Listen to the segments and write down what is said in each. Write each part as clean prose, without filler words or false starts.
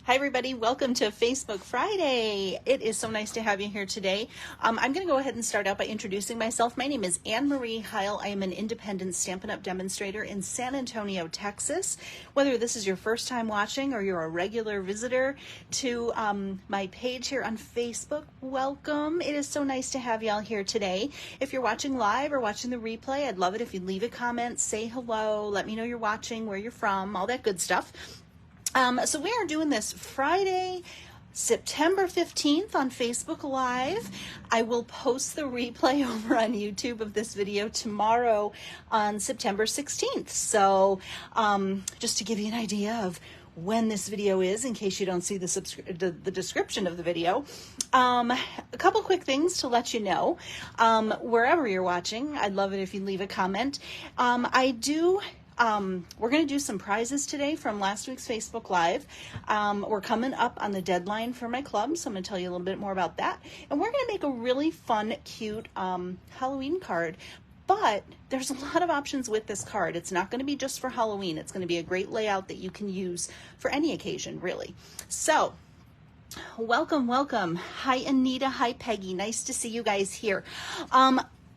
Hi everybody, welcome to Facebook Friday. It is so nice to have you here today. I'm going to go ahead and start out by introducing myself. My name is Anne Marie Heil. I am an independent Stampin' Up! Demonstrator in San Antonio, Texas. Whether this is your first time watching or you're a regular visitor to my page here on Facebook, welcome. It is so nice to have y'all here today. If you're watching live or watching the replay, I'd love it if you'd leave a comment, say hello, let me know you're watching, where you're from, all that good stuff. So we are doing this Friday, September 15th on Facebook Live. I will post the replay over on YouTube of this video tomorrow on September 16th. So just to give you an idea of when this video is, in case you don't see the description of the video. A couple quick things to let you know. Wherever you're watching, I'd love it if you leave a comment. We're going to do some prizes today from last week's Facebook Live. We're coming up on the deadline for my club, so I'm going to tell you a little bit more about that. And we're going to make a really fun, cute Halloween card. But there's a lot of options with this card. It's not going to be just for Halloween. It's going to be a great layout that you can use for any occasion, really. So, welcome, welcome. Hi, Anita. Hi, Peggy. Nice to see you guys here.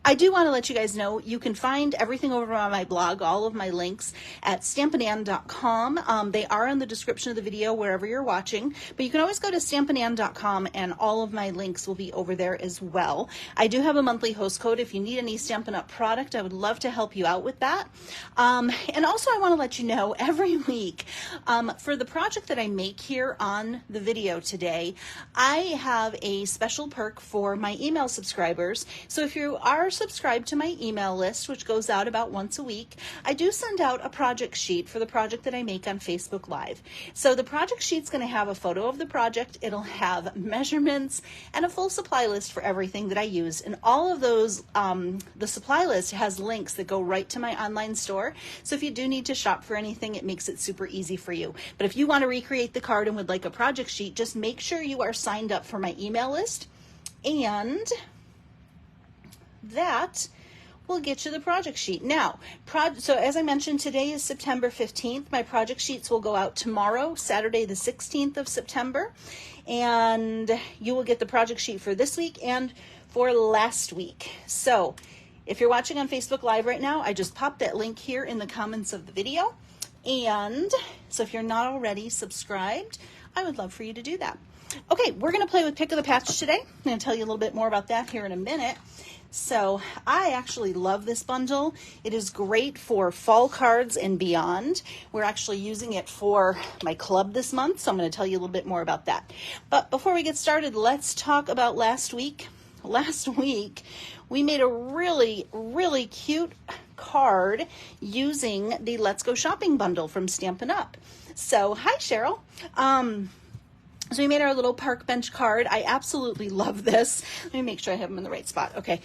I do want to let you guys know you can find everything over on my blog, all of my links at stampinann.com. They are in the description of the video wherever you're watching, but you can always go to stampinann.com and all of my links will be over there as well. I do have a monthly host code. If you need any Stampin' Up! Product, I would love to help you out with that. And also I want to let you know every week for the project that I make here on the video today, I have a special perk for my email subscribers. So if you are subscribed to my email list, which goes out about once a week, I do send out a project sheet for the project that I make on Facebook Live. So the project sheet's going to have a photo of the project, it'll have measurements, and a full supply list for everything that I use. And all of those, the supply list has links that go right to my online store. So if you do need to shop for anything, it makes it super easy for you. But if you want to recreate the card and would like a project sheet, just make sure you are signed up for my email list, and that will get you the project sheet. Now, so as I mentioned, today is September 15th. My project sheets will go out tomorrow, Saturday the 16th of September, and you will get the project sheet for this week and for last week. So if you're watching on Facebook Live right now, I just popped that link here in the comments of the video. And so if you're not already subscribed, I would love for you to do that. Okay, we're going to play with Pick of the Patch today. I'm going to tell you a little bit more about that here in a minute. So I actually love this bundle. It is great for fall cards and beyond. We're actually using it for my club this month, so I'm going to tell you a little bit more about that. But before we get started, let's talk about last week. Last week, we made a really, really cute card using the Let's Go Shopping bundle from Stampin' Up! So, hi, Cheryl. So we made our little park bench card. I absolutely love this. Let me make sure I have them in the right spot. Okay.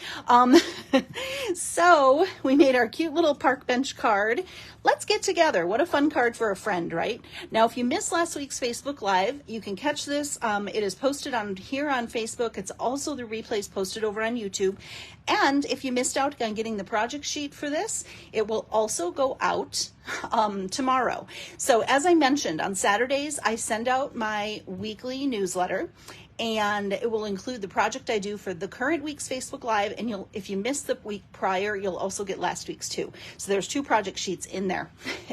So we made our cute little park bench card. Let's get together. What a fun card for a friend, right? Now, if you missed last week's Facebook Live, you can catch this. It is posted on here on Facebook. It's also the replays posted over on YouTube. And if you missed out on getting the project sheet for this, it will also go out tomorrow. So as I mentioned, on Saturdays, I send out my weekly newsletter, and it will include the project I do for the current week's Facebook Live, and if you missed the week prior, you'll also get last week's too. So there's 2 project sheets in there,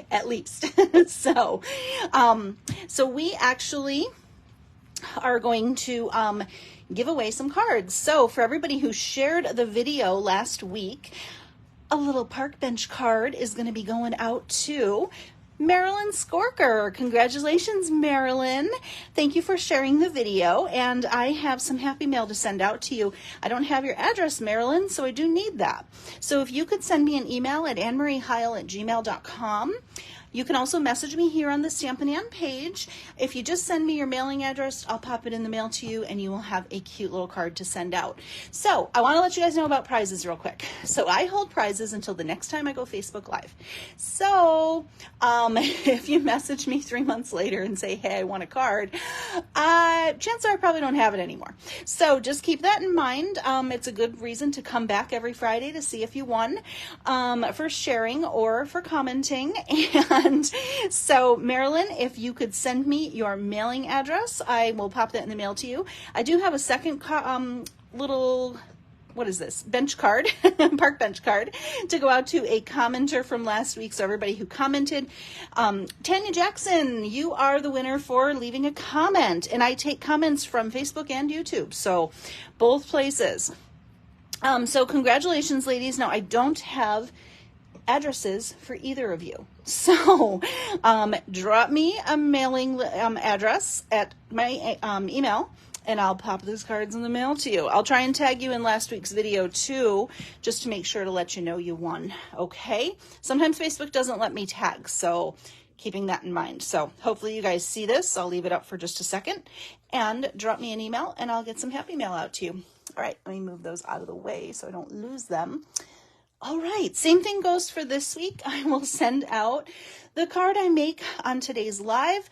at least. So we actually are going to give away some cards. So for everybody who shared the video last week, a little park bench card is going to be going out to Marilyn Skorker. Congratulations, Marilyn. Thank you for sharing the video, and I have some happy mail to send out to you. I don't have your address, Marilyn, so I do need that. So if you could send me an email at annemariehile@gmail.com. You can also message me here on the Stampin' Ann page. If you just send me your mailing address, I'll pop it in the mail to you, and you will have a cute little card to send out. So I want to let you guys know about prizes real quick. So I hold prizes until the next time I go Facebook Live. So if you message me 3 months later and say, hey, I want a card, chances are I probably don't have it anymore. So just keep that in mind. It's a good reason to come back every Friday to see if you won for sharing or for commenting. And so Marilyn, if you could send me your mailing address, I will pop that in the mail to you. I do have a second little, what is this, bench card, park bench card, to go out to a commenter from last week. So everybody who commented, Tanya Jackson, you are the winner for leaving a comment. And I take comments from Facebook and YouTube, so both places. So congratulations, ladies. Now, I don't have addresses for either of you. So drop me a mailing address at my email, and I'll pop those cards in the mail to you. I'll try and tag you in last week's video too, just to make sure to let you know you won. Okay? Sometimes Facebook doesn't let me tag, so keeping that in mind. So hopefully you guys see this. I'll leave it up for just a second, and drop me an email and I'll get some happy mail out to you. All right, let me move those out of the way so I don't lose them. All right, same thing goes for this week. I will send out the card I make on today's live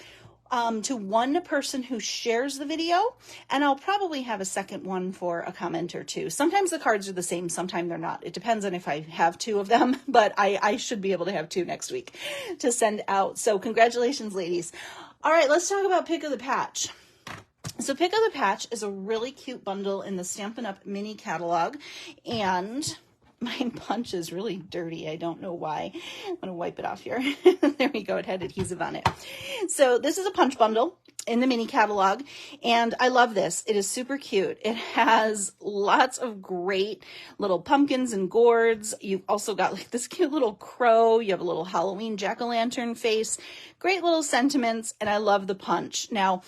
to one person who shares the video, and I'll probably have a second one for a comment or two. Sometimes the cards are the same, sometimes they're not. It depends on if I have two of them, but I should be able to have two next week to send out. So congratulations, ladies. All right, let's talk about Pick of the Patch. So Pick of the Patch is a really cute bundle in the Stampin' Up! Mini catalog, and my punch is really dirty. I don't know why. I'm going to wipe it off here. There we go. It had adhesive on it. So this is a punch bundle in the mini catalog, and I love this. It is super cute. It has lots of great little pumpkins and gourds. You've also got like this cute little crow. You have a little Halloween jack-o'-lantern face. Great little sentiments, and I love the punch. Now,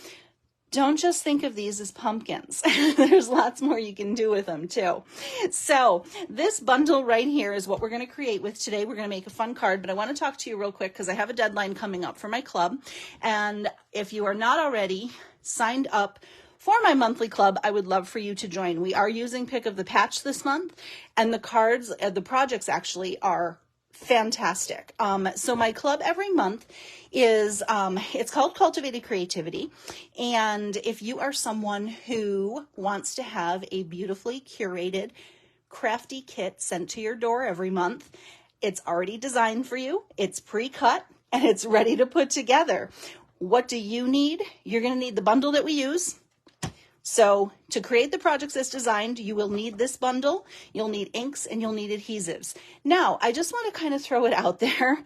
don't just think of these as pumpkins. There's lots more you can do with them too. So this bundle right here is what we're going to create with today. We're going to make a fun card, but I want to talk to you real quick because I have a deadline coming up for my club. And if you are not already signed up for my monthly club, I would love for you to join. We are using Pick of the Patch this month, and the cards, the projects actually are fantastic. So my club every month is, it's called Cultivated Creativity. And if you are someone who wants to have a beautifully curated, crafty kit sent to your door every month, it's already designed for you. It's pre-cut and it's ready to put together. What do you need? You're going to need the bundle that we use. So to create the projects as designed, you will need this bundle, you'll need inks, and you'll need adhesives. Now, I just want to kind of throw it out there.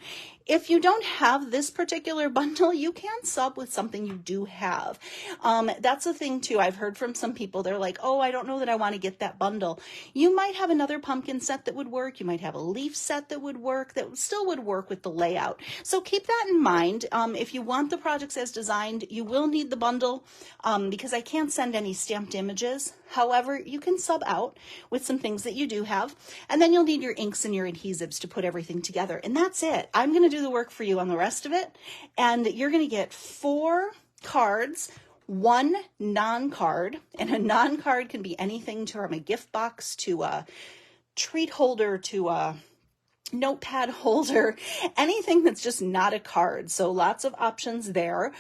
If you don't have this particular bundle, you can sub with something you do have. That's the thing too. I've heard from some people, they're like, oh, I don't know that I want to get that bundle. You might have another pumpkin set that would work. You might have a leaf set that would work, that still would work with the layout. So keep that in mind. If you want the projects as designed, you will need the bundle because I can't send any stamped images. However, you can sub out with some things that you do have, and then you'll need your inks and your adhesives to put everything together. And that's it. I'm going to do the work for you on the rest of it, and you're going to get 4 cards, 1 non-card, and a non-card can be anything from a gift box to a treat holder to a notepad holder, anything that's just not a card. So lots of options there.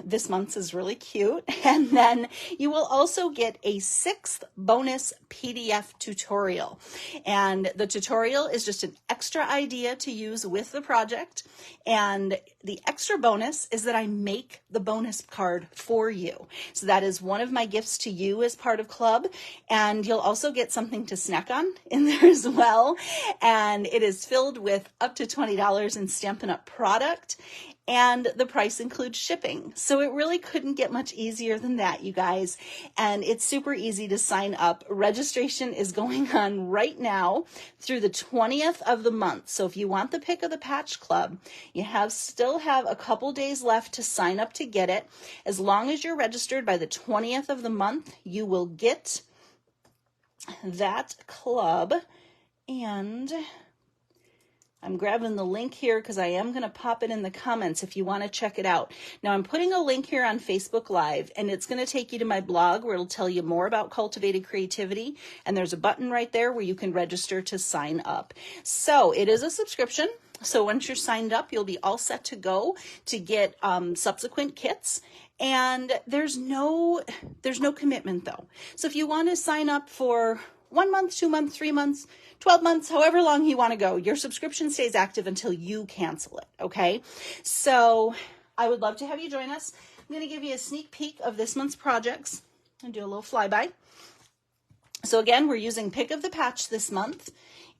This month's is really cute. And then you will also get a 6th bonus PDF tutorial. And the tutorial is just an extra idea to use with the project. And the extra bonus is that I make the bonus card for you. So that is one of my gifts to you as part of club. And you'll also get something to snack on in there as well. And it is filled with up to $20 in Stampin' Up! Product, and the price includes shipping. So it really couldn't get much easier than that, you guys. And it's super easy to sign up. Registration is going on right now through the 20th of the month. So if you want the Pick of the Patch Club, you still have a couple days left to sign up to get it. As long as you're registered by the 20th of the month, you will get that club. And I'm grabbing the link here because I am going to pop it in the comments if you want to check it out. Now I'm putting a link here on Facebook Live, and it's going to take you to my blog where it'll tell you more about Cultivated Creativity. And there's a button right there where you can register to sign up. So it is a subscription. So once you're signed up, you'll be all set to go to get subsequent kits. And there's no commitment though. So if you want to sign up for 1 month, 2 months, 3 months, 12 months, however long you want to go. Your subscription stays active until you cancel it, okay? So I would love to have you join us. I'm going to give you a sneak peek of this month's projects and do a little flyby. So again, we're using Pick of the Patch this month.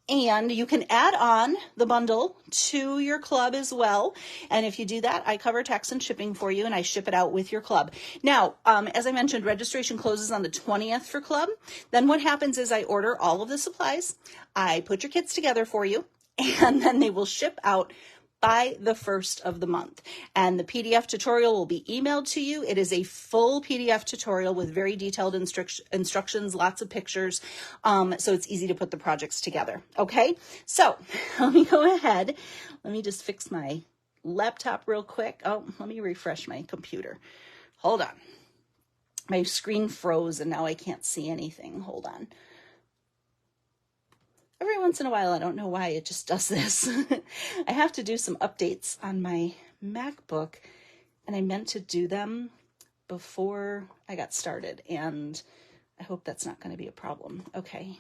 And you can add on the bundle to your club as well. And if you do that, I cover tax and shipping for you, and I ship it out with your club. Now, as I mentioned, registration closes on the 20th for club. Then what happens is I order all of the supplies. I put your kits together for you, and then they will ship out by the 1st of the month. And the PDF tutorial will be emailed to you. It is a full PDF tutorial with very detailed instructions, lots of pictures. So it's easy to put the projects together. Okay, so let me go ahead. Let me just fix my laptop real quick. Oh, let me refresh my computer. Hold on. My screen froze and now I can't see anything. Hold on. Every once in a while, I don't know why it just does this. I have to do some updates on my MacBook, and I meant to do them before I got started, and I hope that's not going to be a problem. Okay.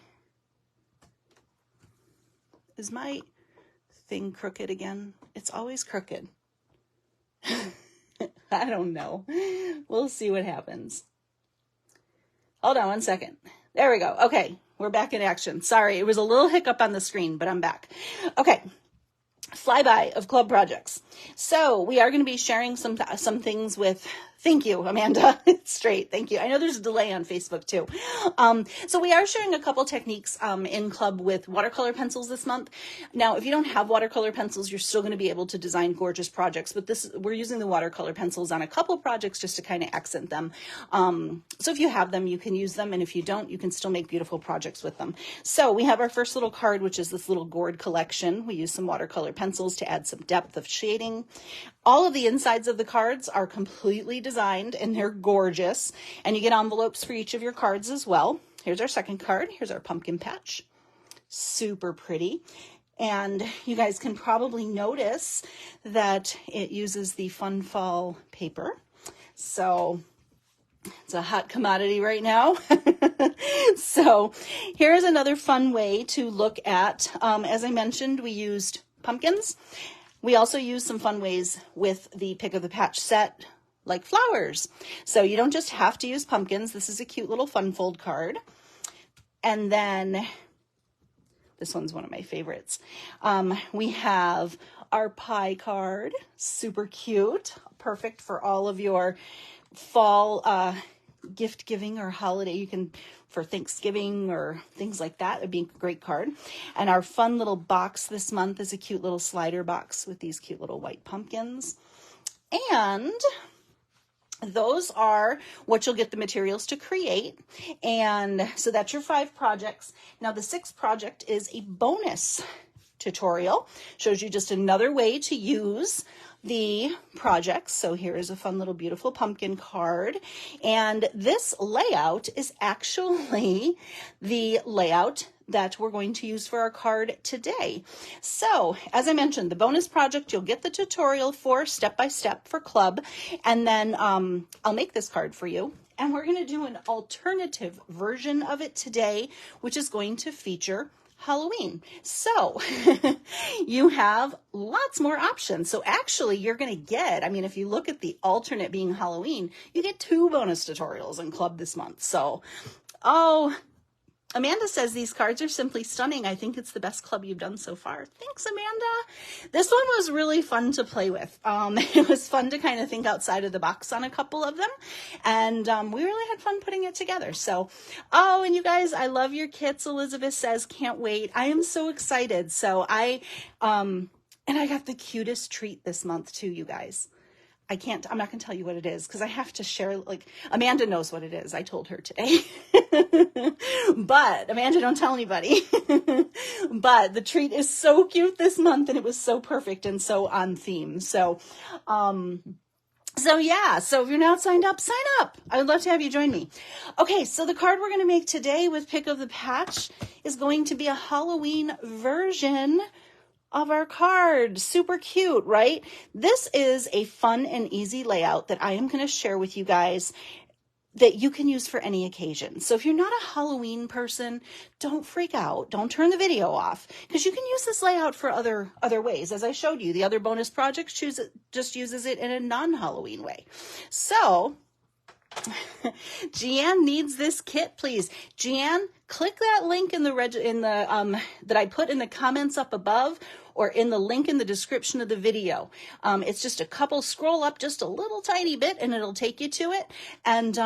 Is my thing crooked again? It's always crooked. I don't know. We'll see what happens. Hold on 1 second. There we go. Okay. We're back in action. Sorry, it was a little hiccup on the screen, but I'm back. Okay, flyby of club projects. So we are going to be sharing some things with, thank you, Amanda. It's straight. Thank you. I know there's a delay on Facebook too. So we are sharing a couple techniques in club with watercolor pencils this month. Now, if you don't have watercolor pencils, you're still going to be able to design gorgeous projects, but we're using the watercolor pencils on a couple projects just to kind of accent them. So if you have them, you can use them. And if you don't, you can still make beautiful projects with them. So we have our first little card, which is this little gourd collection. We use some watercolor pencils to add some depth of shading. All of the insides of the cards are completely designed and they're gorgeous. And you get envelopes for each of your cards as well. Here's our second card. Here's our pumpkin patch. Super pretty. And you guys can probably notice that it uses the Fun Fall paper. So it's a hot commodity right now. So here's another fun way to look at, as I mentioned, we used pumpkins. We also use some fun ways with the Pick of the Patch set, like flowers. So you don't just have to use pumpkins. This is a cute little fun fold card. And then this one's one of my favorites. We have our pie card, super cute, perfect for all of your fall gift giving or holiday. You can, for Thanksgiving or things like that, it'd be a great card. And our fun little box this month is a cute little slider box with these cute little white pumpkins. And those are what you'll get the materials to create. And so that's your 5 projects. Now the 6th project is a bonus tutorial. Shows you just another way to use the projects. So here is a fun little beautiful pumpkin card. And this layout is actually the layout that we're going to use for our card today. So as I mentioned, the bonus project, you'll get the tutorial for step by step for club. And then I'll make this card for you. And we're going to do an alternative version of it today, which is going to feature Halloween. So you have lots more options. So actually you're going to get, I mean, if you look at the alternate being Halloween, you get 2 bonus tutorials in club this month. So, oh, Amanda says these cards are simply stunning. I think it's the best club you've done so far. Thanks, Amanda. This one was really fun to play with. It was fun to kind of think outside of the box on a couple of them. And we really had fun putting it together. So, oh, and you guys, I love your kits. Elizabeth says, can't wait. I am so excited. So and I got the cutest treat this month too, you guys. I'm not going to tell you what it is because I have to share, like, Amanda knows what it is. I told her today. But Amanda, don't tell anybody. But the treat is so cute this month and it was so perfect and so on theme. So yeah, so if you're not signed up, sign up. I would love to have you join me. Okay, so the card we're going to make today with Pick of the Patch is going to be a Halloween version of our card. Super cute, right? This is a fun and easy layout that I am going to share with you guys. that you can use for any occasion. So if you're not a Halloween person, don't freak out. Don't turn the video off, because you can use this layout for other ways. As I showed you, the other bonus projects just uses it in a non-Halloween way. So Jeanne needs this kit, please. Jeanne, click that link in the that I put in the comments up above, or in the link in the description of the video. It's just scroll up just a little tiny bit and it'll take you to it, and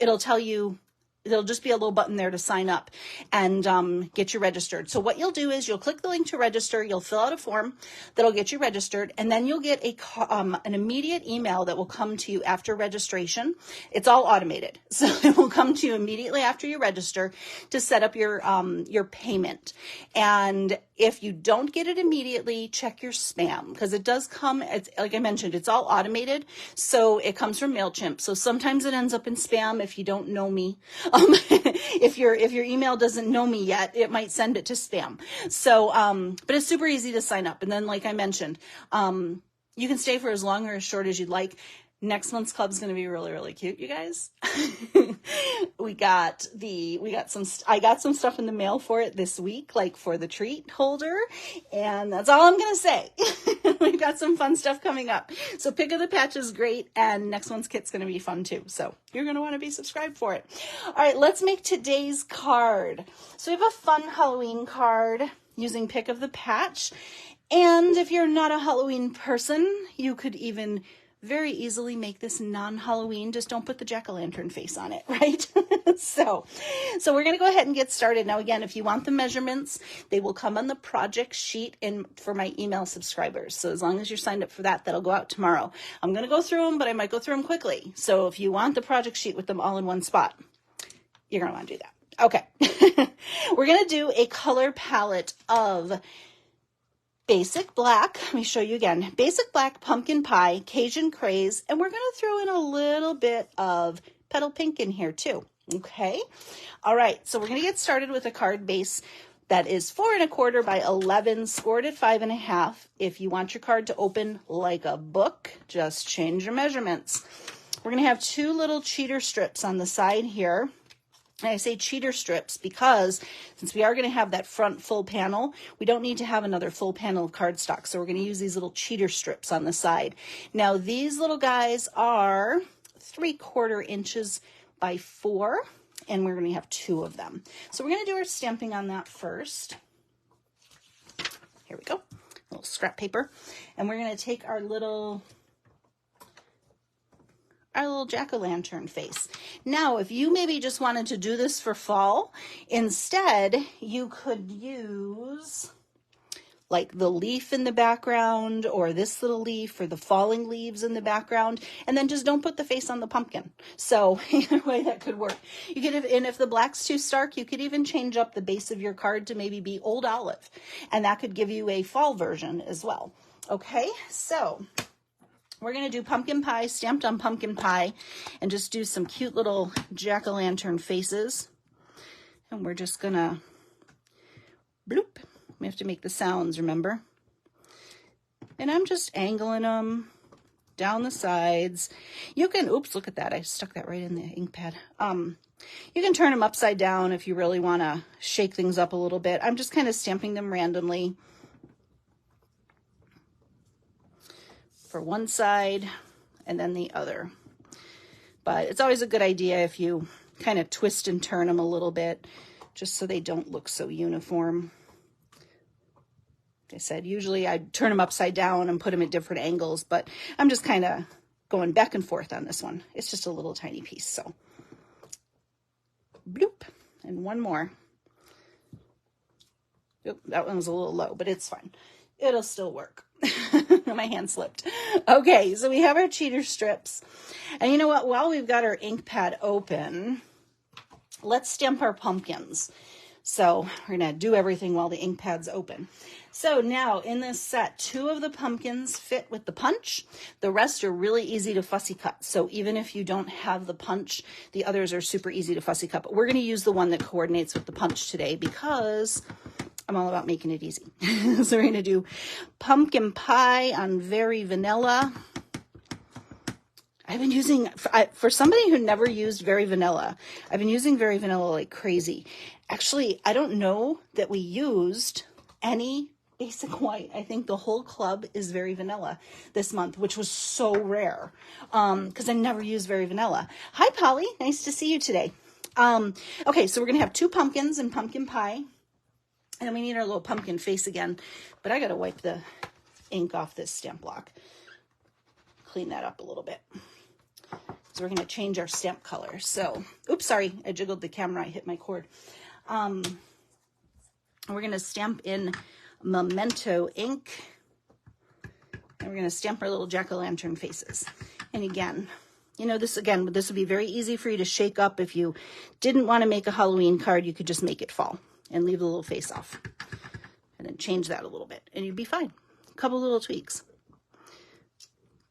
it'll tell you, there'll just be a little button there to sign up and get you registered. So what you'll do is you'll click the link to register, you'll fill out a form that'll get you registered, and then you'll get an immediate email that will come to you after registration. It's all automated, so it will come to you immediately after you register to set up your payment. And if you don't get it immediately, check your spam, because it does come, it's, like I mentioned, it's all automated. So it comes from MailChimp. So sometimes it ends up in spam if you don't know me. If your email doesn't know me yet, it might send it to spam. So, but it's super easy to sign up. And then, like I mentioned, you can stay for as long or as short as you'd like. Next month's club is going to be really, really cute, you guys. I got some stuff in the mail for it this week, like for the treat holder, and that's all I'm going to say. We've got some fun stuff coming up. So Pick of the Patch is great, and next month's kit's going to be fun too. So you're going to want to be subscribed for it. All right, let's make today's card. So we have a fun Halloween card using Pick of the Patch. And if you're not a Halloween person, you could even very easily make this non-Halloween. Just don't put the jack-o'-lantern face on it, right? So we're going to go ahead and get started. Now, again, if you want the measurements, they will come on the project sheet for my email subscribers. So as long as you're signed up for that, that'll go out tomorrow. I'm going to go through them, but I might go through them quickly. So if you want the project sheet with them all in one spot, you're going to want to do that. Okay. We're going to do a color palette of Basic Black, let me show you again, Basic Black, Pumpkin Pie, Cajun Craze, and we're going to throw in a little bit of Petal Pink in here too, okay? All right, so we're going to get started with a card base that is 4 1/4 by 11, scored at 5 1/2. If you want your card to open like a book, just change your measurements. We're going to have 2 little cheater strips on the side here. And I say cheater strips because since we are going to have that front full panel, we don't need to have another full panel of cardstock. So we're going to use these little cheater strips on the side. Now these little guys are 3/4 inches by 4, and we're going to have 2 of them. So we're going to do our stamping on that first. Here we go, a little scrap paper. And we're going to take our little jack-o'-lantern face. Now, if you maybe just wanted to do this for fall, instead you could use like the leaf in the background, or this little leaf, or the falling leaves in the background, and then just don't put the face on the pumpkin. So either way that could work. You could have, and if the black's too stark, you could even change up the base of your card to maybe be Old Olive, and that could give you a fall version as well. Okay, so we're going to do pumpkin pie, stamped on pumpkin pie, and just do some cute little jack-o'-lantern faces. And we're just going to bloop. We have to make the sounds, remember? And I'm just angling them down the sides. You can, oops, look at that. I stuck that right in the ink pad. You can turn them upside down if you really want to shake things up a little bit. I'm just kind of stamping them randomly for one side and then the other. But it's always a good idea if you kind of twist and turn them a little bit, just so they don't look so uniform. Like I said, usually I turn them upside down and put them at different angles, but I'm just kind of going back and forth on this one. It's just a little tiny piece, so bloop, and one more. Oop, that one was a little low, but it's fine. It'll still work. My hand slipped. Okay, so we have our cheater strips. And you know what? While we've got our ink pad open, let's stamp our pumpkins. So we're going to do everything while the ink pad's open. So now in this set, 2 of the pumpkins fit with the punch. The rest are really easy to fussy cut. So even if you don't have the punch, the others are super easy to fussy cut. But we're going to use the one that coordinates with the punch today because I'm all about making it easy. So we're going to do pumpkin pie on Very Vanilla. I've been using, for somebody who never used Very Vanilla, I've been using Very Vanilla like crazy. Actually, I don't know that we used any basic white. I think the whole club is Very Vanilla this month, which was so rare because I never used Very Vanilla. Hi, Polly. Nice to see you today. Okay, so we're going to have 2 pumpkins and pumpkin pie. And then we need our little pumpkin face again. But I got to wipe the ink off this stamp block. Clean that up a little bit. So we're going to change our stamp color. So, oops, sorry, I jiggled the camera. I hit my cord. We're going to stamp in Memento ink. And we're going to stamp our little jack-o'-lantern faces. And again, you know, this would be very easy for you to shake up. If you didn't want to make a Halloween card, you could just make it fall and leave the little face off. And then change that a little bit, and you'd be fine. A couple little tweaks.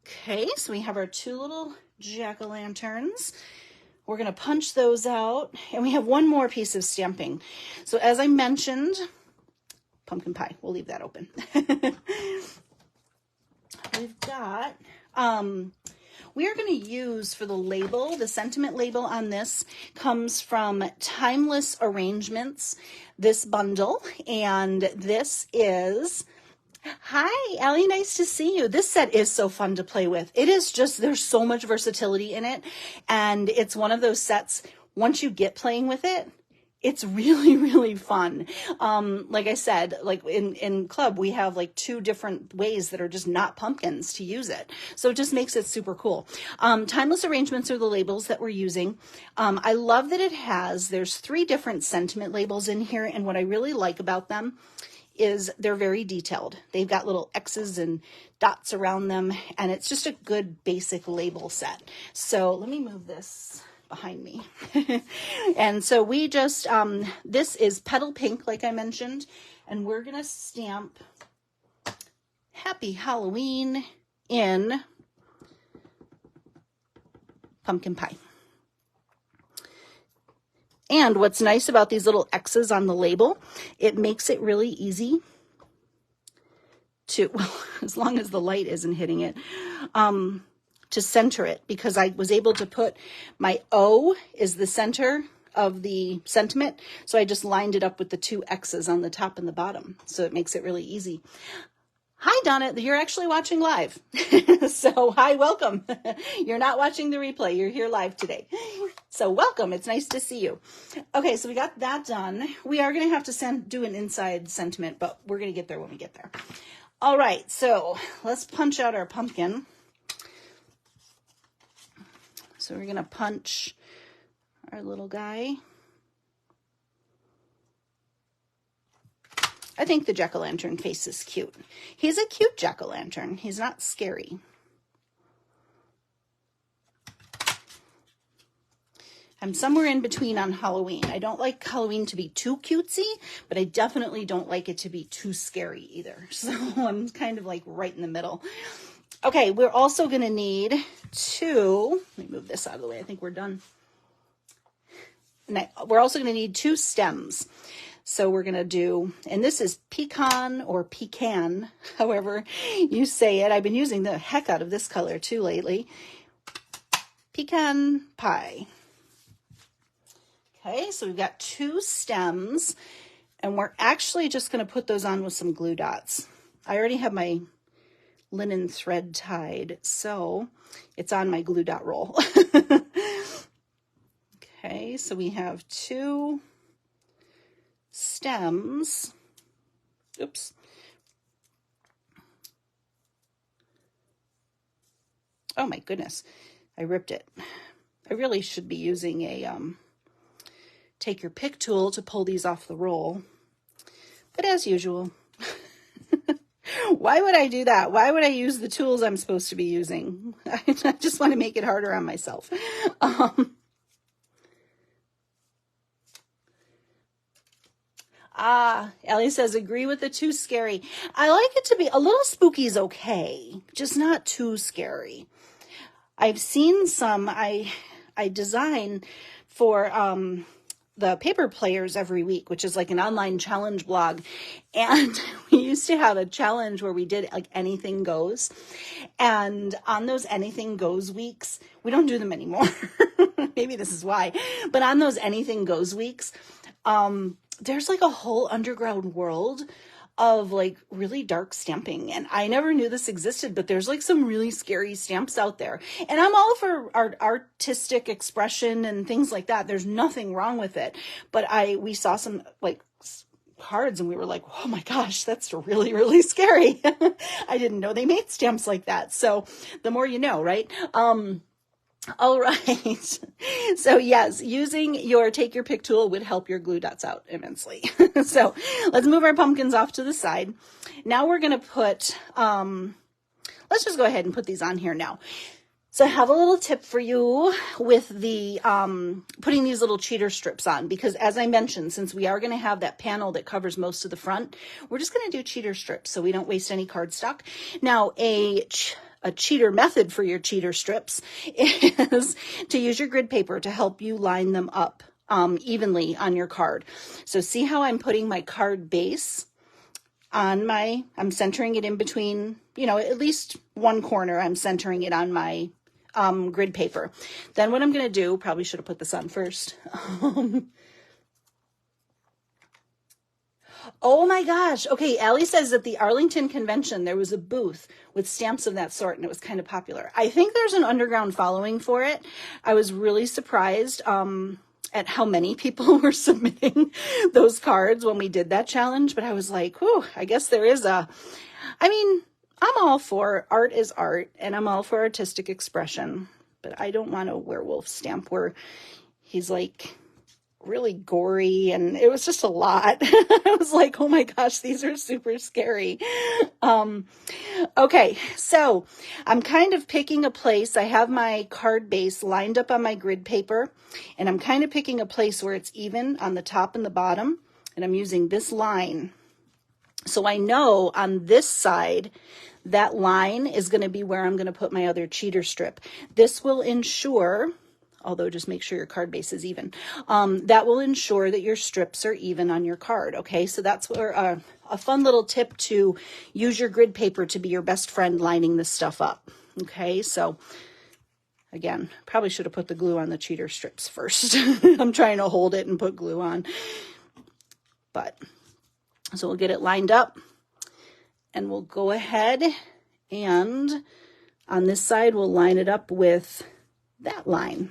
Okay, so we have our 2 little jack-o'-lanterns. We're going to punch those out, and we have one more piece of stamping. So as I mentioned, pumpkin pie, we'll leave that open. We've got, we are going to use for the label, the sentiment label on this comes from Timeless Arrangements, this bundle, and this is... Hi, Allie, nice to see you. This set is so fun to play with. It is just, there's so much versatility in it, and it's one of those sets, once you get playing with it, it's really, really fun. Like I said, like in club, we have like 2 different ways that are just not pumpkins to use it. So it just makes it super cool. Timeless Arrangements are the labels that we're using. I love that there's 3 different sentiment labels in here, and what I really like about them is they're very detailed. They've got little X's and dots around them, and it's just a good basic label set. So let me move this behind me. And so we just, this is Petal Pink, like I mentioned, and we're going to stamp Happy Halloween in pumpkin pie. And what's nice about these little X's on the label, it makes it really easy to, well, as long as the light isn't hitting it, to center it, because I was able to put my O is the center of the sentiment. So I just lined it up with the 2 X's on the top and the bottom. So it makes it really easy. Hi, Donna. You're actually watching live. So hi, welcome. You're not watching the replay. You're here live today. So welcome. It's nice to see you. Okay, so we got that done. We are going to have to do an inside sentiment, but we're going to get there when we get there. All right, so let's punch out our pumpkin. So we're going to punch our little guy. I think the jack-o'-lantern face is cute. He's a cute jack-o'-lantern. He's not scary. I'm somewhere in between on Halloween. I don't like Halloween to be too cutesy, but I definitely don't like it to be too scary either. So I'm kind of like right in the middle. Okay, we're also going to need 2, let me move this out of the way. I think we're done. And we're also going to need 2 stems. So we're going to do, and this is pecan or pecan, however you say it. I've been using the heck out of this color too lately. Pecan pie. Okay, so we've got 2 stems, and we're actually just going to put those on with some glue dots. I already have my linen thread tied, so it's on my glue dot roll. Okay, so we have 2 stems. Oops. Oh my goodness, I ripped it. I really should be using a take your pick tool to pull these off the roll. But as usual, why would I do that? Why would I use the tools I'm supposed to be using? I just want to make it harder on myself. Ellie says, agree with the too scary. I like it to be a little spooky is okay, just not too scary. I've seen some, I design for the Paper Players every week, which is like an online challenge blog. And we used to have a challenge where we did like anything goes. And on those anything goes weeks, we don't do them anymore. Maybe this is why. But on those anything goes weeks, there's like a whole underground world of like really dark stamping. And I never knew this existed, but there's like some really scary stamps out there. And I'm all for artistic expression and things like that. There's nothing wrong with it. But we saw some like cards and we were like, oh my gosh, that's really, really scary. I didn't know they made stamps like that. So the more you know, right? All right. So yes, using your take your pick tool would help your glue dots out immensely. So let's move our pumpkins off to the side. Now we're going to put, let's just go ahead and put these on here now. So I have a little tip for you with the putting these little cheater strips on, because as I mentioned, since we are going to have that panel that covers most of the front, we're just going to do cheater strips so we don't waste any cardstock. Now a cheater method for your cheater strips is to use your grid paper to help you line them up evenly on your card. So see how I'm putting my card base on I'm centering it in between, at least one corner, I'm centering it on my grid paper. Then what I'm going to do, probably should have put this on first. Oh my gosh. Okay, Allie says at the Arlington Convention, there was a booth with stamps of that sort, and it was kind of popular. I think there's an underground following for it. I was really surprised at how many people were submitting those cards when we did that challenge, but I was like, whew, I guess there is I'm all for art is art, and I'm all for artistic expression, but I don't want a werewolf stamp where he's like really gory, and it was just a lot. I was like, oh my gosh, these are super scary. Okay, so I'm kind of picking a place. I have my card base lined up on my grid paper, and I'm kind of picking a place where it's even on the top and the bottom, and I'm using this line. So I know on this side, that line is going to be where I'm going to put my other cheater strip. This will ensure, although just make sure your card base is even, that will ensure that your strips are even on your card. Okay, so that's where a fun little tip to use your grid paper to be your best friend lining this stuff up. Okay, so again, probably should have put the glue on the cheater strips first. I'm trying to hold it and put glue on. But, so we'll get it lined up, and we'll go ahead and on this side, we'll line it up with that line.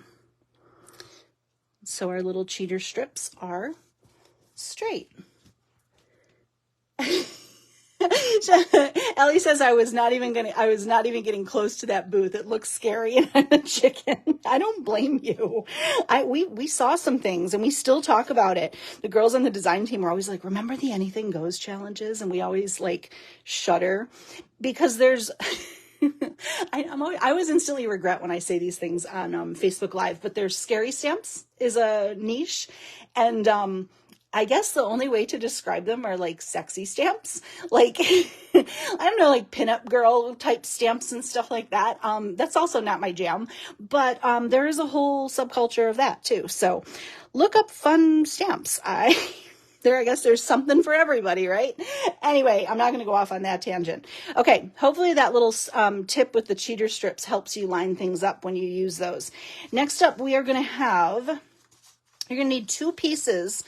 So our little cheater strips are straight. Ellie says I was not even getting close to that booth. It looks scary and I'm a chicken. I don't blame you. We saw some things and we still talk about it. The girls on the design team are always like, remember the anything goes challenges? And we always like shudder because there's I always instantly regret when I say these things on Facebook Live, but there's scary stamps is a niche, and I guess the only way to describe them are like sexy stamps, like I don't know, like pinup girl type stamps and stuff like that. That's also not my jam, but there is a whole subculture of that too. So look up fun stamps. I guess there's something for everybody, right? Anyway, I'm not going to go off on that tangent. Okay, hopefully that little tip with the cheater strips helps you line things up when you use those. Next up, we are going to have, you're going to need 2 pieces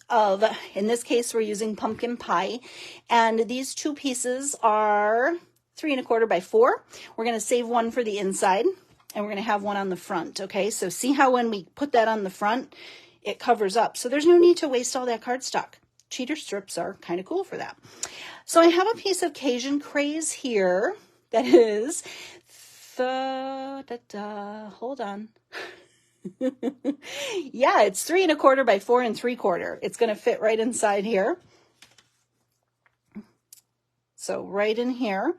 of, in this case, we're using pumpkin pie. And these 2 pieces are 3 1/4 by 4. We're going to save one for the inside, and we're going to have one on the front, okay? So see how when we put that on the front, it covers up. So there's no need to waste all that cardstock. Cheater strips are kind of cool for that. So I have a piece of Cajun Craze here that is, hold on. Yeah, it's 3 1/4 by 4 3/4. It's going to fit right inside here. So right in here.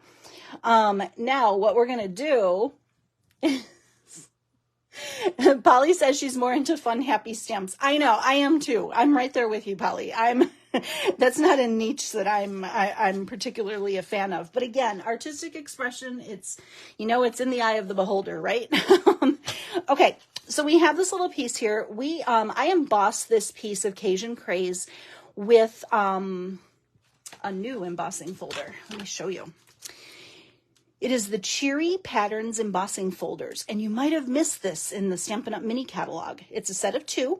Now what we're going to do Polly says she's more into fun, happy stamps. I know, I am too. I'm right there with you, Polly. That's not a niche that I'm particularly a fan of. But again, artistic expression, it's in the eye of the beholder, right? Okay, So we have this little piece here. I embossed this piece of Cajun Craze with a new embossing folder. Let me show you. It is the Cheery Patterns embossing folders, and you might have missed this in the Stampin' Up! Mini catalog. It's a set of 2.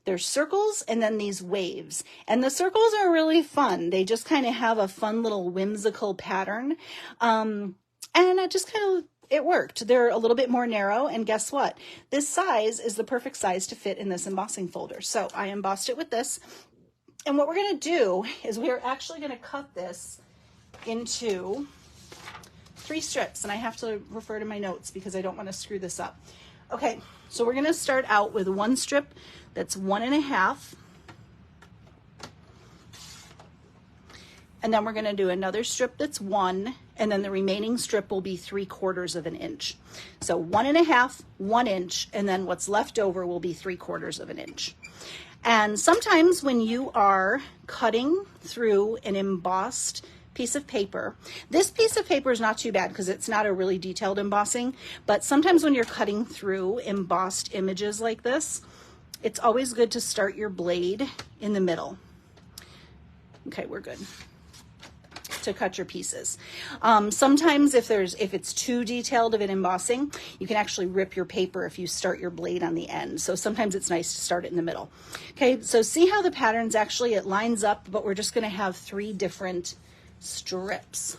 There's circles and then these waves, and the circles are really fun. They just kind of have a fun little whimsical pattern, and it worked. They're a little bit more narrow, and guess what? This size is the perfect size to fit in this embossing folder. So I embossed it with this, and what we're going to do is we're actually going to cut this into 3 strips, and I have to refer to my notes because I don't want to screw this up. Okay, so we're going to start out with 1 strip that's 1.5, and then we're going to do another strip that's 1, and then the remaining strip will be 3/4 of an inch. So 1.5, 1 inch, and then what's left over will be 3/4 of an inch. And sometimes when you are cutting through an embossed piece of paper, this piece of paper is not too bad because it's not a really detailed embossing, but sometimes when you're cutting through embossed images like this, it's always good to start your blade in the middle. Okay, we're good to cut your pieces. Sometimes if it's too detailed of an embossing, you can actually rip your paper if you start your blade on the end. So sometimes it's nice to start it in the middle. Okay, so see how the pattern's actually, it lines up, but we're just going to have 3 different strips.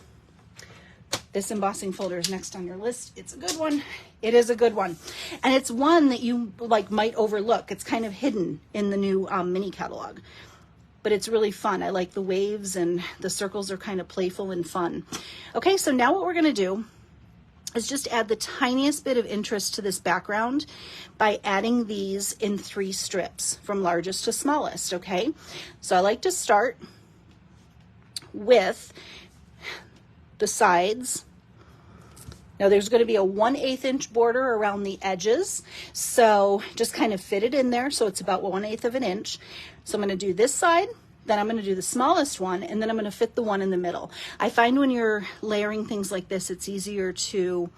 This embossing folder is next on your list. It's a good one. It is a good one. And it's one that you might overlook. It's kind of hidden in the new mini catalog. But it's really fun. I like the waves, and the circles are kind of playful and fun. Okay, so now what we're going to do is just add the tiniest bit of interest to this background by adding these in 3 strips from largest to smallest, okay? So I like to start with the sides. Now there's going to be a 1/8 inch border around the edges, so just kind of fit it in there so it's about 1/8 of an inch. So I'm going to do this side, then I'm going to do the smallest one, and then I'm going to fit the one in the middle. I find when you're layering things like this, it's easier to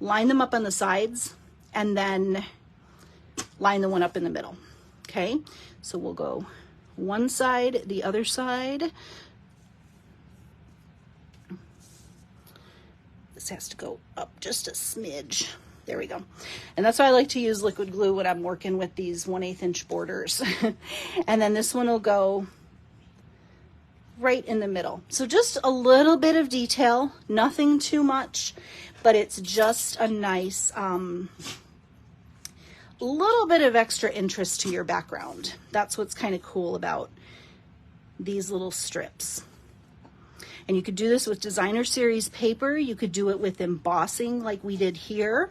line them up on the sides and then line the one up in the middle. Okay, so we'll go one side, the other side. This has to go up just a smidge. There we go. And that's why I like to use liquid glue when I'm working with these 1/8 inch borders. And then this one will go right in the middle. So just a little bit of detail, nothing too much, but it's just a nice little bit of extra interest to your background. That's what's kind of cool about these little strips. And you could do this with designer series paper. You could do it with embossing like we did here.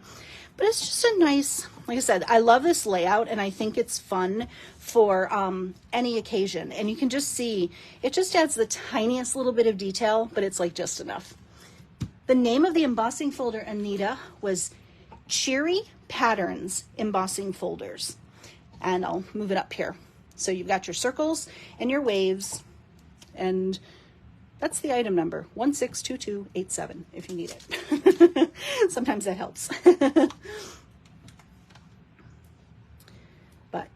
But it's just a nice, like I said, I love this layout, and I think it's fun for any occasion. And you can just see, it just adds the tiniest little bit of detail, but it's like just enough. The name of the embossing folder, Anita, was Cheery Patterns Embossing Folders. And I'll move it up here. So you've got your circles and your waves, and that's the item number, 162287, if you need it. Sometimes that helps. But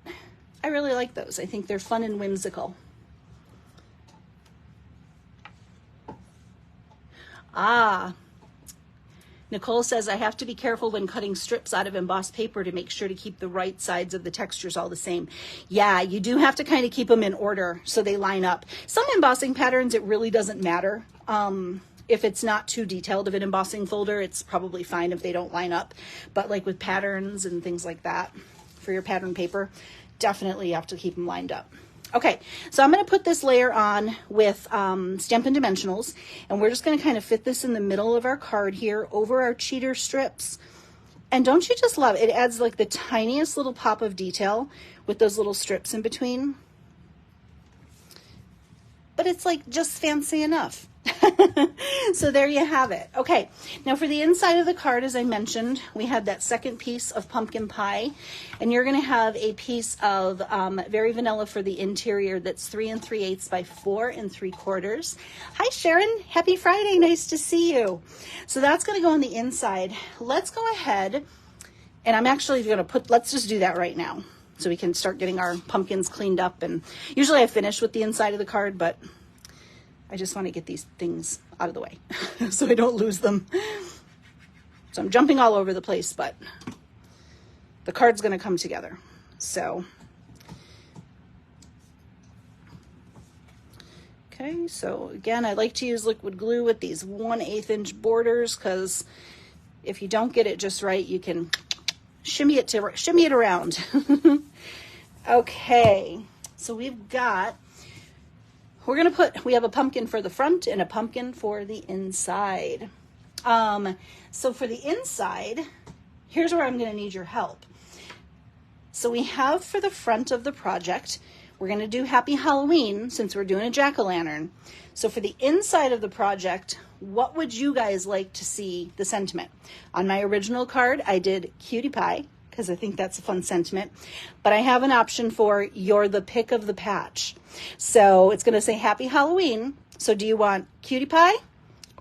I really like those. I think they're fun and whimsical. Nicole says, I have to be careful when cutting strips out of embossed paper to make sure to keep the right sides of the textures all the same. Yeah, you do have to kind of keep them in order so they line up. Some embossing patterns, it really doesn't matter. If it's not too detailed of an embossing folder, it's probably fine if they don't line up. But like with patterns and things like that, for your pattern paper, definitely you have to keep them lined up. Okay, so I'm going to put this layer on with Stampin' Dimensionals, and we're just going to kind of fit this in the middle of our card here over our cheater strips. And don't you just love it? It adds like the tiniest little pop of detail with those little strips in between. But it's like just fancy enough. So there you have it. Okay, now for the inside of the card, as I mentioned, we had that second piece of pumpkin pie, and you're going to have a piece of Very Vanilla for the interior that's 3 3/8 by 4 3/4. Hi Sharon, happy Friday, nice to see you. So that's going to go on the inside. Let's go ahead And I'm actually going to let's just do that right now so we can start getting our pumpkins cleaned up. And usually I finish with the inside of the card, but I just want to get these things out of the way so I don't lose them. So I'm jumping all over the place, but the card's going to come together. So, okay, so again, I like to use liquid glue with these 1/8 inch borders, because if you don't get it just right, you can shimmy it around. Okay, so we have a pumpkin for the front and a pumpkin for the inside. So for the inside, here's where I'm going to need your help. So we have for the front of the project, we're going to do Happy Halloween since we're doing a jack-o'-lantern. So for the inside of the project, what would you guys like to see the sentiment? On my original card, I did Cutie Pie, because I think that's a fun sentiment. But I have an option for You're the Pick of the Patch. So it's going to say Happy Halloween. So do you want Cutie Pie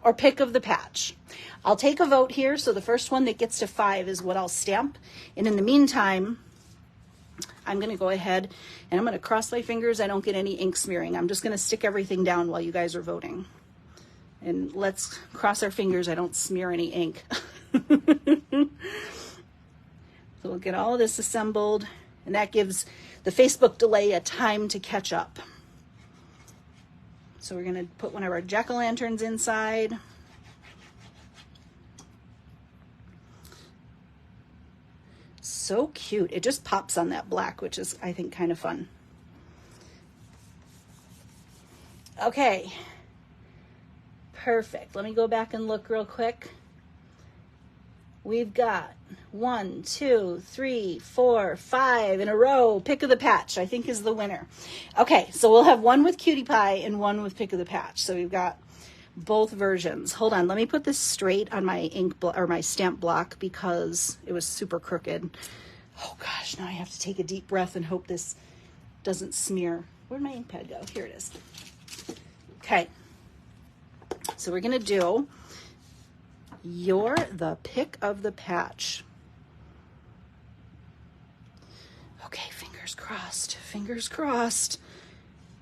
or Pick of the Patch? I'll take a vote here. So the first one that gets to 5 is what I'll stamp. And in the meantime, I'm going to go ahead and I'm going to cross my fingers I don't get any ink smearing. I'm just going to stick everything down while you guys are voting. And let's cross our fingers I don't smear any ink. So we'll get all of this assembled, and that gives the Facebook delay a time to catch up. So we're going to put one of our jack-o'-lanterns inside. So cute. It just pops on that black, which is, I think, kind of fun. Okay. Perfect. Let me go back and look real quick. We've got 1, 2, 3, 4, 5 in a row. Pick of the Patch, I think, is the winner. Okay, so we'll have one with Cutie Pie and one with Pick of the Patch. So we've got both versions. Hold on, let me put this straight on my my stamp block because it was super crooked. Oh gosh, now I have to take a deep breath and hope this doesn't smear. Where'd my ink pad go? Here it is. Okay, so we're gonna do You're the Pick of the Patch. Okay, fingers crossed, fingers crossed.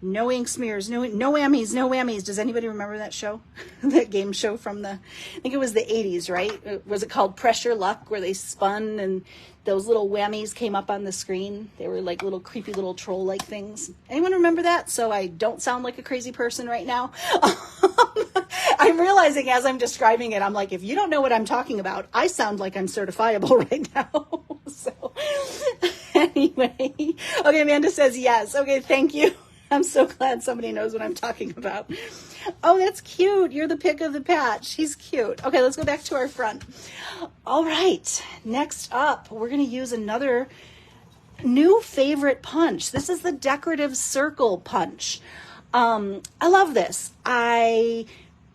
No ink smears, no whammies, no whammies. Does anybody remember that show? That game show from I think it was the 80s, right? Was it called Pressure Luck, where they spun and those little whammies came up on the screen? They were like little creepy little troll-like things. Anyone remember that? So I don't sound like a crazy person right now. I'm realizing as I'm describing it, I'm like, if you don't know what I'm talking about, I sound like I'm certifiable right now. So anyway, okay, Amanda says yes. Okay, thank you. I'm so glad somebody knows what I'm talking about. Oh, that's cute. You're the Pick of the Patch. He's cute. Okay, let's go back to our front. All right, next up, we're going to use another new favorite punch. This is the Decorative Circle punch. I love this. I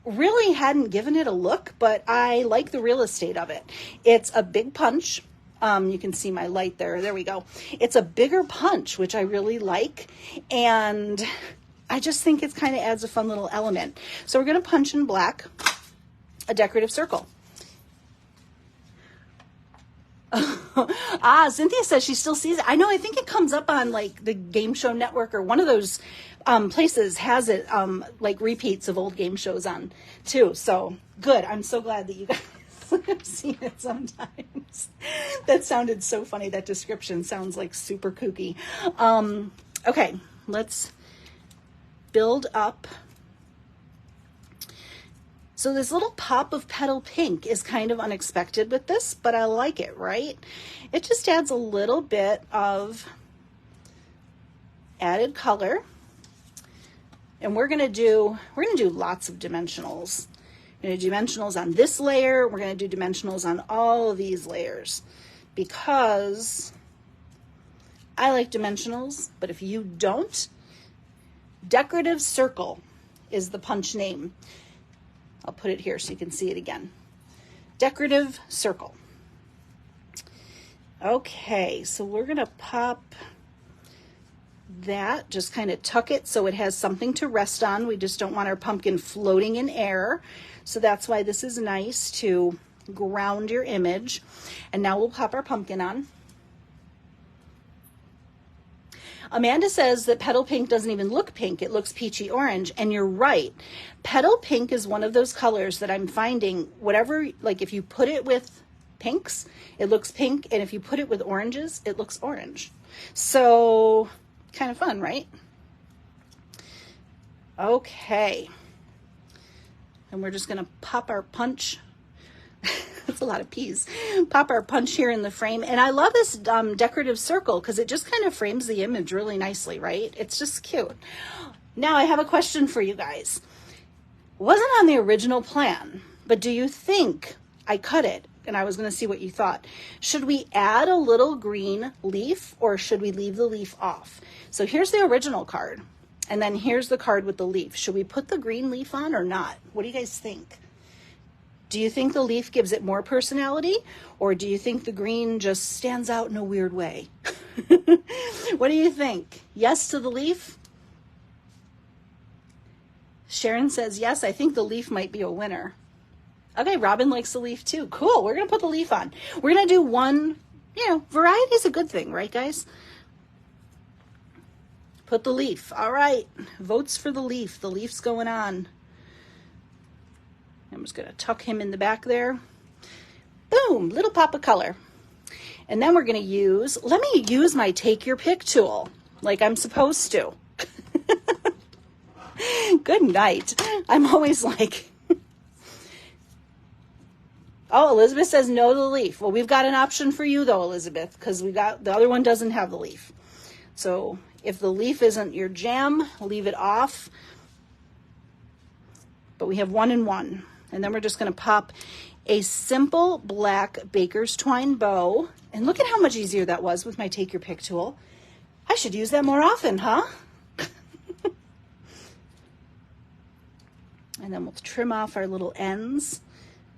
really hadn't given it a look, but I like the real estate of it. It's a big punch. You can see my light there. There we go. It's a bigger punch, which I really like. And I just think it kind of adds a fun little element. So we're going to punch in black a decorative circle. Cynthia says she still sees it. I know, I think it comes up on like the Game Show Network or one of those places has it like repeats of old game shows on too. So good. I'm so glad that you guys have seen it sometimes. That sounded so funny. That description sounds like super kooky. Okay, let's build up. So this little pop of petal pink is kind of unexpected with this, but I like it, right? It just adds a little bit of added color. And we're gonna do lots of dimensionals. We're going to do dimensionals on this layer. We're going to do dimensionals on all of these layers because I like dimensionals, but if you don't, Decorative Circle is the punch name. I'll put it here so you can see it again. Decorative Circle. Okay, so we're going to pop that, just kind of tuck it so it has something to rest on. We just don't want our pumpkin floating in air. So that's why this is nice to ground your image. And now we'll pop our pumpkin on. Amanda says that petal pink doesn't even look pink. It looks peachy orange. And you're right. Petal pink is one of those colors that I'm finding whatever, like if you put it with pinks, it looks pink. And if you put it with oranges, it looks orange. So kind of fun, right? Okay. And we're just going to pop our punch. That's a lot of peas. Pop our punch here in the frame. And I love this decorative circle because it just kind of frames the image really nicely, right? It's just cute. Now I have a question for you guys. Wasn't on the original plan, but do you think I cut it? And I was going to see what you thought. Should we add a little green leaf or should we leave the leaf off? So here's the original card. And then here's the card with the leaf. Should we put the green leaf on or not? What do you guys think? Do you think the leaf gives it more personality, or do you think the green just stands out in a weird way? What do you think? Yes to the leaf? Sharon says, yes, I think the leaf might be a winner. Okay, Robin likes the leaf too. Cool, we're going to put the leaf on. We're going to do one, variety is a good thing, right, guys? Put the leaf. All right, votes for the leaf. The leaf's going on. I'm just going to tuck him in the back there. Boom, little pop of color. And then we're going to let me use my take your pick tool like I'm supposed to. Good night. I'm always like, oh, Elizabeth says no to the leaf. Well, we've got an option for you though, Elizabeth, because the other one doesn't have the leaf. So if the leaf isn't your jam, leave it off. But we have 1 and 1. And then we're just going to pop a simple black baker's twine bow. And look at how much easier that was with my take your pick tool. I should use that more often, huh? And then we'll trim off our little ends.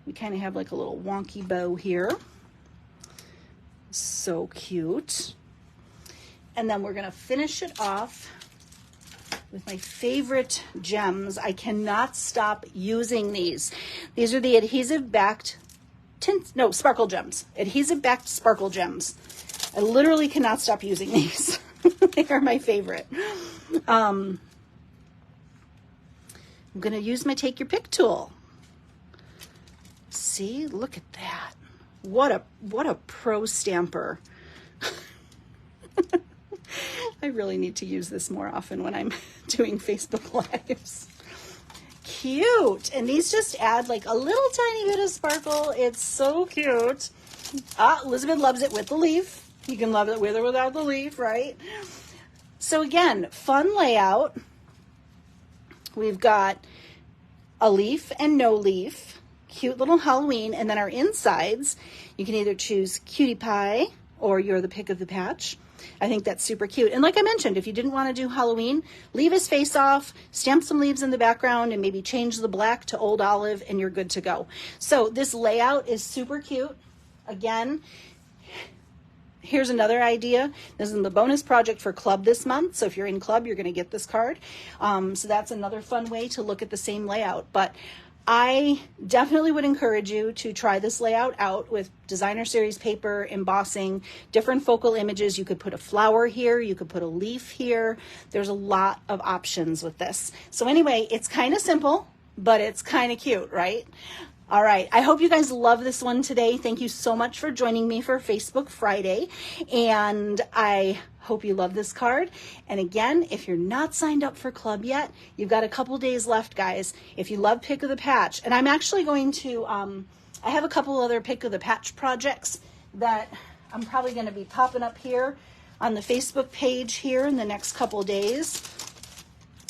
We kind of have like a little wonky bow here. So cute. And then we're going to finish it off with my favorite gems. I cannot stop using these. These are the adhesive backed sparkle gems. Adhesive backed sparkle gems. I literally cannot stop using these. They are my favorite. I'm going to use my take your pick tool. See, look at that. What a pro stamper. I really need to use this more often when I'm doing Facebook Lives. Cute. And these just add like a little tiny bit of sparkle. It's so cute. Elizabeth loves it with the leaf. You can love it with or without the leaf, right? So again, fun layout. We've got a leaf and no leaf. Cute little Halloween. And then our insides, you can either choose Cutie Pie or You're the Pick of the Patch. I think that's super cute. And like I mentioned, if you didn't want to do Halloween, leave his face off, stamp some leaves in the background, and maybe change the black to Old Olive, and you're good to go. So this layout is super cute. Again, here's another idea. This is the bonus project for Club this month. So if you're in Club, you're going to get this card. So that's another fun way to look at the same layout. But I definitely would encourage you to try this layout out with designer series paper, embossing, different focal images. You could put a flower here. You could put a leaf here. There's a lot of options with this. So anyway, it's kind of simple, but it's kind of cute, right? All right. I hope you guys love this one today. Thank you so much for joining me for Facebook Friday. And I hope you love this card. And again, if you're not signed up for Club yet, you've got a couple days left, guys. If you love Pick of the Patch, and I'm actually going to, I have a couple other Pick of the Patch projects that I'm probably going to be popping up here on the Facebook page here in the next couple days.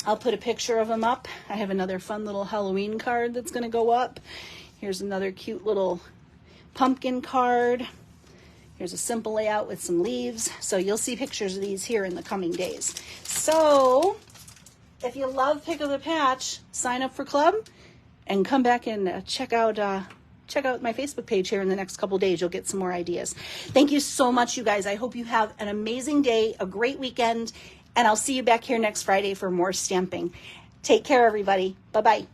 I'll put a picture of them up. I have another fun little Halloween card that's going to go up. Here's another cute little pumpkin card. Here's a simple layout with some leaves. So you'll see pictures of these here in the coming days. So if you love Pick of the Patch, sign up for Club and come back and check out my Facebook page here in the next couple days. You'll get some more ideas. Thank you so much, you guys. I hope you have an amazing day, a great weekend, and I'll see you back here next Friday for more stamping. Take care, everybody. Bye-bye.